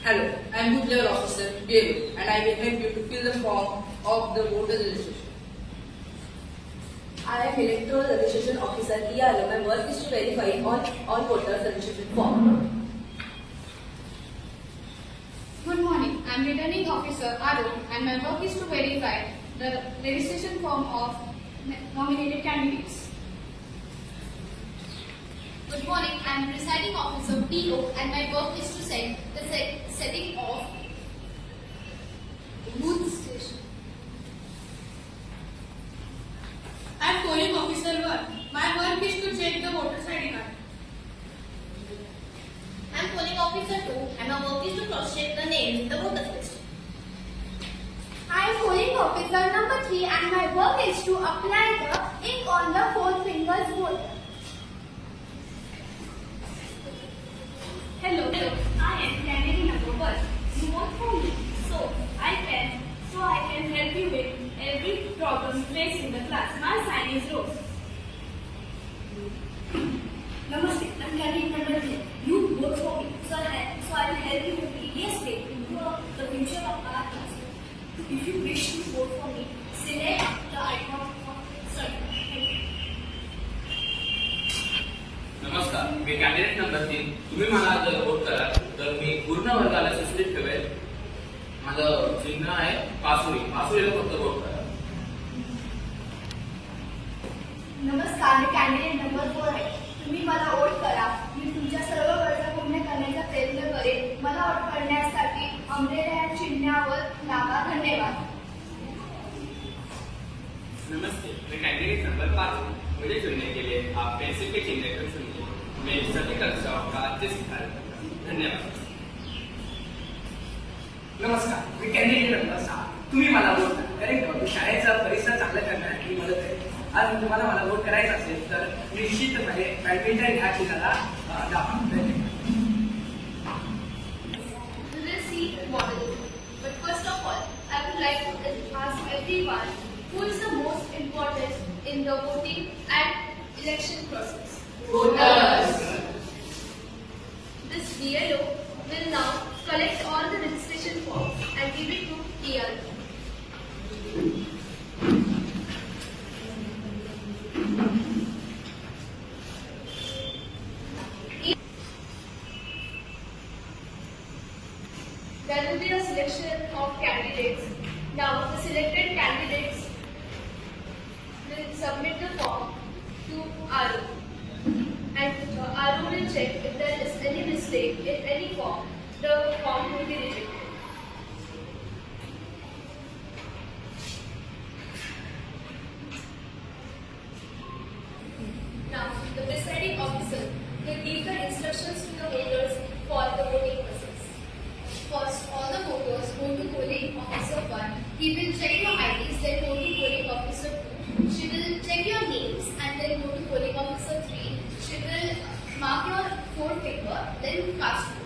Hello, I am Booth Level Officer BLO and I will help you to fill the form of the voter registration. I am Electoral Registration Officer ERO. My work is to verify all voters' registration form. Good morning. I am Returning Officer Arun and my work is to verify the registration form of nominated candidates. Good morning, I am Presiding Officer PO and my work is to set the setting of booth station. I am Polling Officer 1. My work is to check the voter's ID card. I am Polling Officer 2 and my work is to cross-check the names in the voter list. I am polling officer number 3 and my work is to apply the ink on the four fingers voter. Hello, I am candidate number 1. You vote for me, so I can help you with every problem faced in the class. My sign is Rose. Namaste, I am candidate number 2. You vote for me, so I will help you with ES way to improve the future of our class. If you wish to vote for me, select the icon of circle. Thank you. नमस्कार, मी candidate number 3. तुम्ही मला जर vote करा तर मी पूर्ण वर्गाला सुस्थित ठेवेल. माझं चिन्ह आहे पासुरीला फक्त वोट करा. नमस्कार, मी कॅन्डिडेट नंबर 4 आहे. तुम्ही मला वोट करा. मी तुमच्या सर्व गरजा पूर्ण करण्याचा प्रयत्न करेन. मला वोट करण्यासाठी अमरेला या चिन्हावर दाबा. धन्यवाद. नमस्ते, मैं कैंडिडेट नंबर 5 हूँ. मुझे चुनने के लिए आप पेंसिल के चिन्ह को चुनिए. मैं सभी कक्षाओं का अच्छे से कार्य करूँगा. धन्यवाद. नमस्कार, मी कॅन्डिडेट नंबर 6. तुम्ही मला वोट करा. कारण शाळेचा परिसर चांगला करण्यासाठी मदत करेल. आज तुम्हाला मला वोट करायचं असेल तर निश्चितपणे बॅडमिंटन ह्या चिन्हाला दाबा. We will see what it is. But first of all, I would like to ask everyone who is the most important in the voting and election process. Voters! This BLO will now collect all the registration forms and give it to ERO. There will be a selection of candidates. Now, the selected candidates will submit the form to RO. And RO will check if there is any mistake in any form. The form will be rejected. Now, the presiding officer will give the instructions to the voters for the voting process. First, all the voters go to polling officer 1. He will check your IDs, then go to polling officer 2. She will check your names and then go to polling officer 3. She will mark your forefinger, then cast vote.